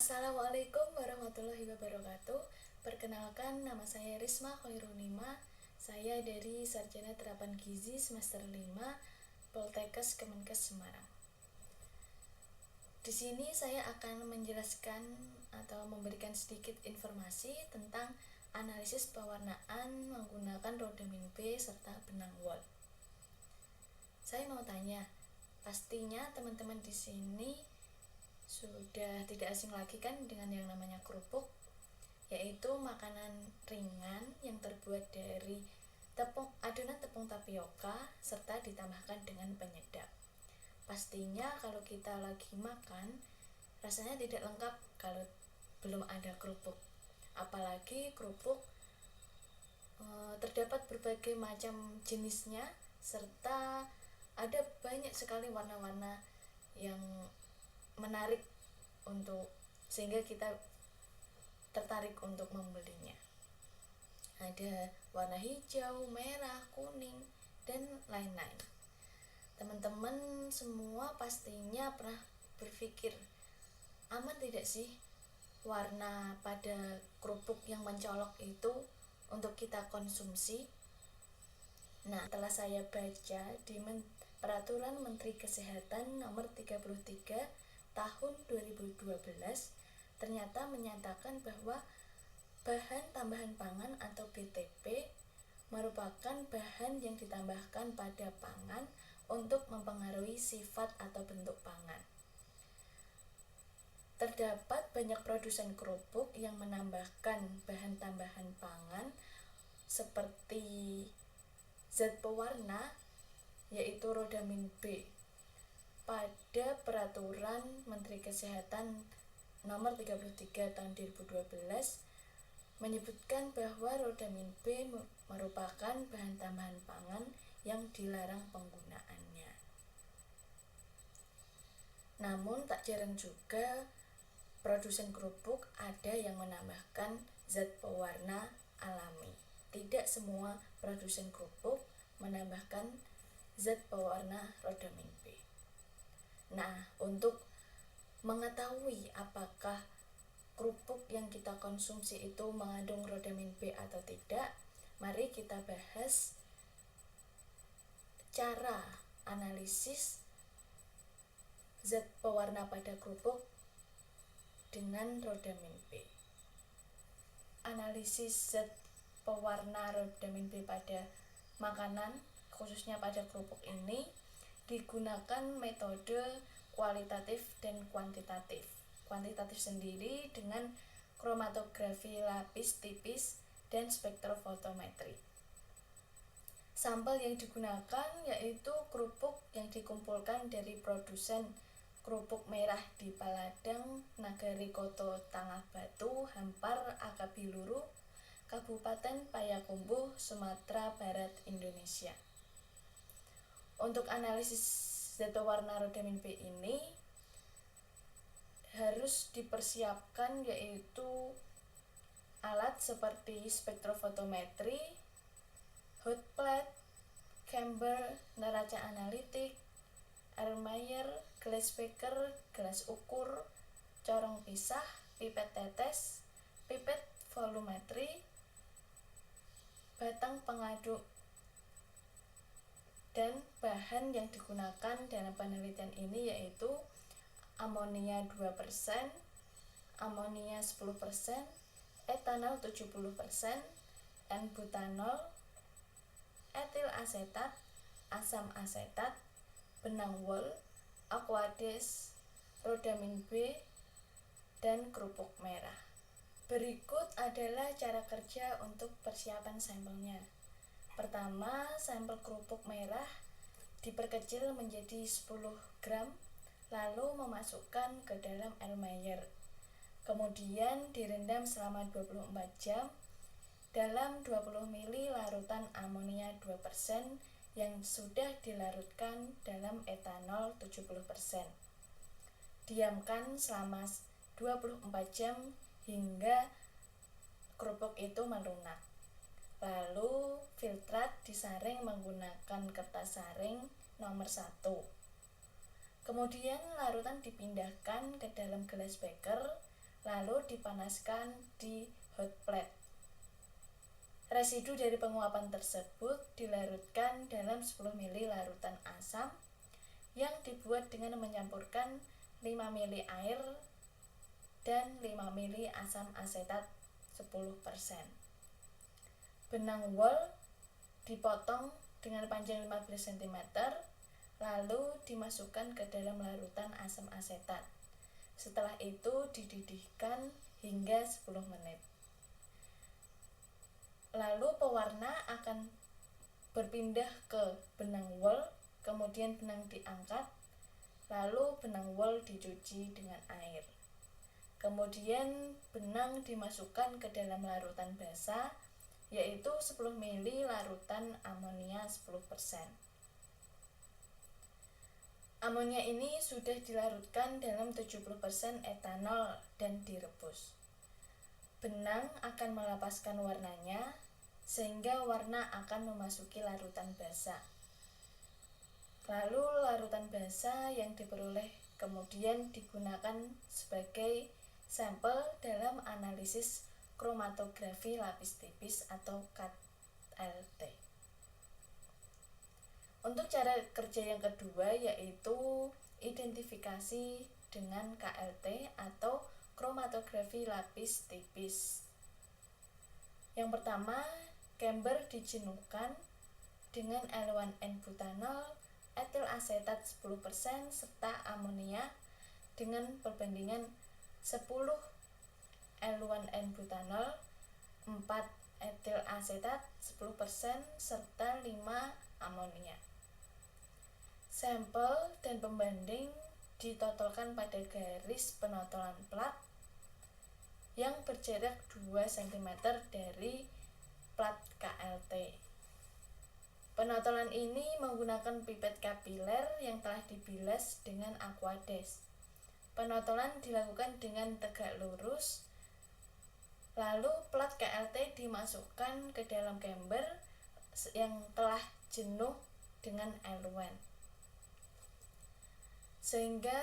Assalamualaikum warahmatullahi wabarakatuh. Perkenalkan, nama saya Risma Khairunima. Saya dari Sarjana Terapan Gizi semester 5 Poltekkes Kemenkes Semarang. Di sini saya akan menjelaskan atau memberikan sedikit informasi tentang analisis pewarnaan menggunakan rodamin B serta benang wol. Saya mau tanya, pastinya teman-teman di sini sudah tidak asing lagi kan dengan yang namanya kerupuk, yaitu makanan ringan yang terbuat dari adonan tepung tapioka serta ditambahkan dengan penyedap. Pastinya kalau kita lagi makan, rasanya tidak lengkap kalau belum ada kerupuk. Apalagi kerupuk terdapat berbagai macam jenisnya, serta ada banyak sekali warna-warna yang menarik sehingga kita tertarik untuk membelinya. Ada warna hijau, merah, kuning, dan lain-lain. Teman-teman semua pastinya pernah berpikir, aman tidak sih warna pada kerupuk yang mencolok itu untuk kita konsumsi? Nah, setelah saya baca di Peraturan Menteri Kesehatan Nomor 33 Tahun 2012, ternyata menyatakan bahwa bahan tambahan pangan atau BTP merupakan bahan yang ditambahkan pada pangan untuk mempengaruhi sifat atau bentuk pangan. Terdapat banyak produsen kerupuk yang menambahkan bahan tambahan pangan seperti zat pewarna, yaitu rodamin B. Pada Peraturan Menteri Kesehatan Nomor 33 Tahun 2012 menyebutkan bahwa rodamin B merupakan bahan tambahan pangan yang dilarang penggunaannya. Namun tak jarang juga produsen kerupuk ada yang menambahkan zat pewarna alami. Tidak semua produsen kerupuk menambahkan zat pewarna rodamin B. Nah, untuk mengetahui apakah kerupuk yang kita konsumsi itu mengandung rodamin B atau tidak, mari kita bahas cara analisis zat pewarna pada kerupuk dengan rodamin B. Analisis zat pewarna rodamin B pada makanan, khususnya pada kerupuk ini, digunakan metode kualitatif dan kuantitatif. Kuantitatif sendiri dengan kromatografi lapis tipis dan spektrofotometri. Sampel yang digunakan yaitu kerupuk yang dikumpulkan dari produsen kerupuk merah di Paladang, Nagari Koto Tangah Batu, Hampar, Akabiluru, Kabupaten Payakumbuh, Sumatera Barat, Indonesia. Untuk analisis zat pewarna rodamin B ini harus dipersiapkan yaitu alat seperti spektrofotometri, hot plate, camber, neraca analitik, Erlenmeyer, gelas beker, gelas ukur, corong pisah, pipet tetes, pipet volumetri, batang pengaduk, dan bahan yang digunakan dalam penelitian ini yaitu amonia 2%, amonia 10%, etanol 70%, N-butanol, etil asetat, asam asetat, benang wol, aquades, rodamin B, dan kerupuk merah. Berikut adalah cara kerja untuk persiapan sampelnya. Pertama, sampel kerupuk merah diperkecil menjadi 10 gram, lalu memasukkan ke dalam Erlenmeyer. Kemudian direndam selama 24 jam dalam 20 ml larutan amonia 2% yang sudah dilarutkan dalam etanol 70%. Diamkan selama 24 jam hingga kerupuk itu melunak. Lalu filtrat disaring menggunakan kertas saring nomor 1. Kemudian larutan dipindahkan ke dalam gelas beker lalu dipanaskan di hot plate. Residu dari penguapan tersebut dilarutkan dalam 10 ml larutan asam yang dibuat dengan mencampurkan 5 ml air dan 5 ml asam asetat 10%. Benang wol dipotong dengan panjang 15 cm, lalu dimasukkan ke dalam larutan asam asetat. Setelah itu dididihkan hingga 10 menit. Lalu pewarna akan berpindah ke benang wol, kemudian benang diangkat, lalu benang wol dicuci dengan air. Kemudian benang dimasukkan ke dalam larutan basah, yaitu 10 ml larutan amonia 10%. Amonia ini sudah dilarutkan dalam 70% etanol dan direbus. Benang akan melepaskan warnanya, sehingga warna akan memasuki larutan basah. Lalu larutan basah yang diperoleh kemudian digunakan sebagai sampel dalam analisis kromatografi lapis tipis atau KLT. Untuk cara kerja yang kedua yaitu identifikasi dengan KLT atau kromatografi lapis tipis. Yang pertama, chamber dijenuhkan dengan L1N-butanol, etil asetat 10% serta amonia dengan perbandingan 10 L1N-butanol, 4 etil asetat 10% serta 5 amonia. Sampel dan pembanding ditotolkan pada garis penotolan plat yang berjarak 2 cm dari plat KLT. Penotolan ini menggunakan pipet kapiler yang telah dibilas dengan Aquades. Penotolan dilakukan dengan tegak lurus, lalu plat KLT dimasukkan ke dalam chamber yang telah jenuh dengan L1. Sehingga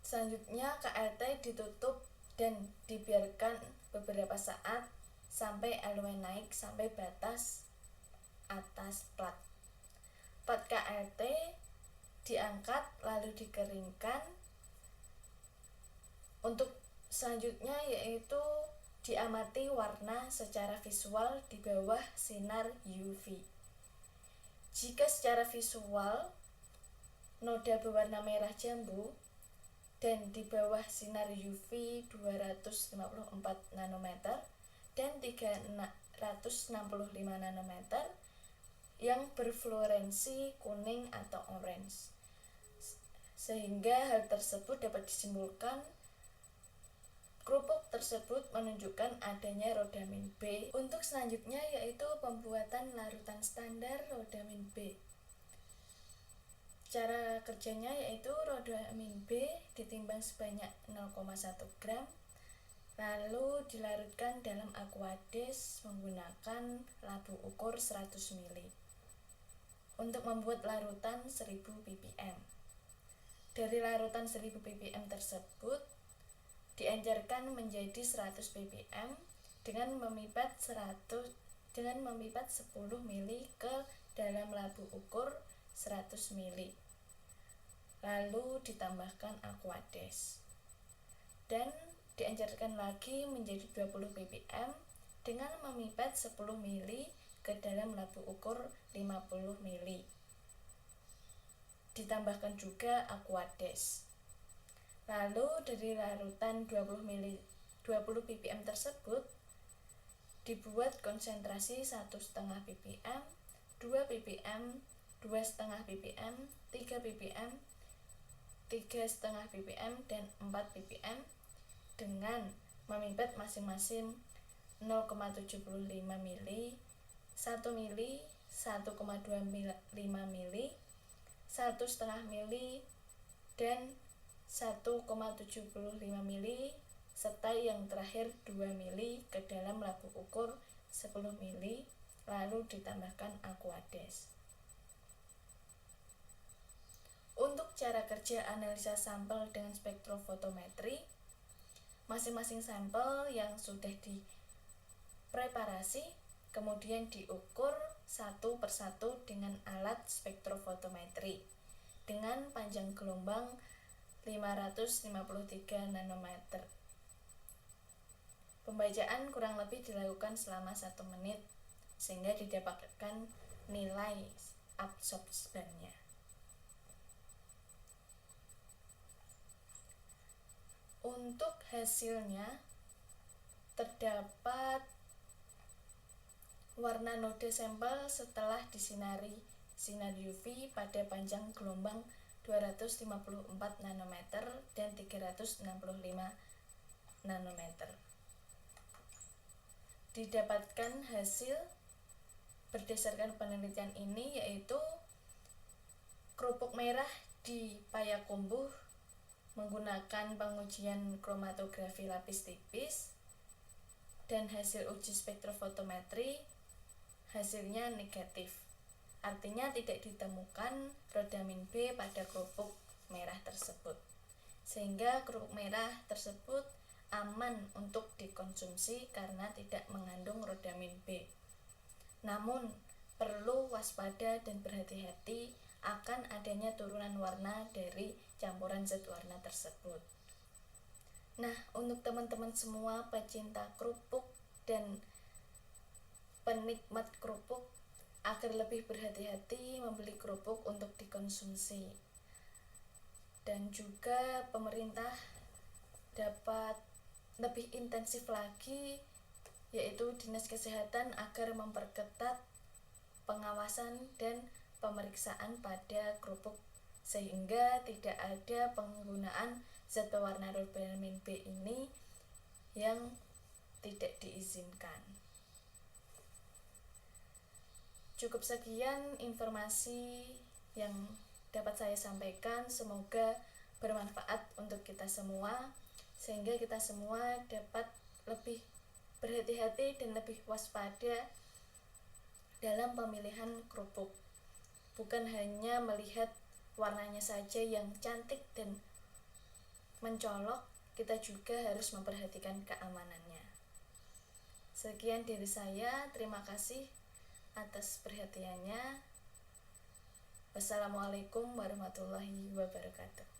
selanjutnya KLT ditutup dan dibiarkan beberapa saat sampai L1 naik sampai batas atas plat. Plat KLT diangkat lalu dikeringkan. Untuk selanjutnya yaitu diamati warna secara visual di bawah sinar UV. Jika secara visual noda berwarna merah jambu dan di bawah sinar UV 254 nanometer dan 365 nanometer yang berfluorensi kuning atau orange, sehingga hal tersebut dapat disimpulkan kerupuk tersebut menunjukkan adanya rodamin B. Untuk selanjutnya yaitu pembuatan larutan standar rodamin B. Cara kerjanya yaitu rodamin B ditimbang sebanyak 0,1 gram, lalu dilarutkan dalam Aquades menggunakan labu ukur 100 ml untuk membuat larutan 1000 ppm. Dari larutan 1000 ppm tersebut diencerkan menjadi 100 ppm dengan memipat 10 ml ke dalam labu ukur 100 ml, lalu ditambahkan Aquades dan diencerkan lagi menjadi 20 ppm dengan memipat 10 ml ke dalam labu ukur 50 ml, ditambahkan juga Aquades. Lalu dari larutan 20 ppm tersebut dibuat konsentrasi 1,5 ppm, 2 ppm, 2,5 ppm, 3 ppm, 3,5 ppm, dan 4 ppm dengan memipat masing-masing 0,75 ml, 1 ml, 1,25 ml, 1,5 ml, dan 1,75 ml, serta yang terakhir 2 ml ke dalam labu ukur 10 ml, lalu ditambahkan Aquades. Untuk cara kerja analisa sampel dengan spektrofotometri, masing-masing sampel yang sudah dipreparasi kemudian diukur satu persatu dengan alat spektrofotometri dengan panjang gelombang 553 nanometer. Pembacaan kurang lebih dilakukan selama 1 menit sehingga didapatkan nilai absorbannya. Untuk hasilnya terdapat warna node sampel setelah disinari sinar UV pada panjang gelombang 254 nanometer dan 365 nanometer. Didapatkan hasil berdasarkan penelitian ini yaitu kerupuk merah di Payakumbuh menggunakan pengujian kromatografi lapis tipis dan hasil uji spektrofotometri hasilnya negatif. Artinya tidak ditemukan rodamin B pada kerupuk merah tersebut. Sehingga kerupuk merah tersebut aman untuk dikonsumsi karena tidak mengandung rodamin B. Namun, perlu waspada dan berhati-hati akan adanya turunan warna dari campuran zat warna tersebut. Nah, untuk teman-teman semua pecinta kerupuk dan penikmat kerupuk agar lebih berhati-hati membeli kerupuk untuk dikonsumsi. Dan juga pemerintah dapat lebih intensif lagi yaitu Dinas Kesehatan agar memperketat pengawasan dan pemeriksaan pada kerupuk sehingga tidak ada penggunaan zat pewarna rodamin B ini yang tidak diizinkan. Cukup sekian informasi yang dapat saya sampaikan, semoga bermanfaat untuk kita semua sehingga kita semua dapat lebih berhati-hati dan lebih waspada dalam pemilihan kerupuk. Bukan hanya melihat warnanya saja yang cantik dan mencolok, kita juga harus memperhatikan keamanannya. Sekian dari saya, terima kasih atas perhatiannya. Wassalamualaikum warahmatullahi wabarakatuh.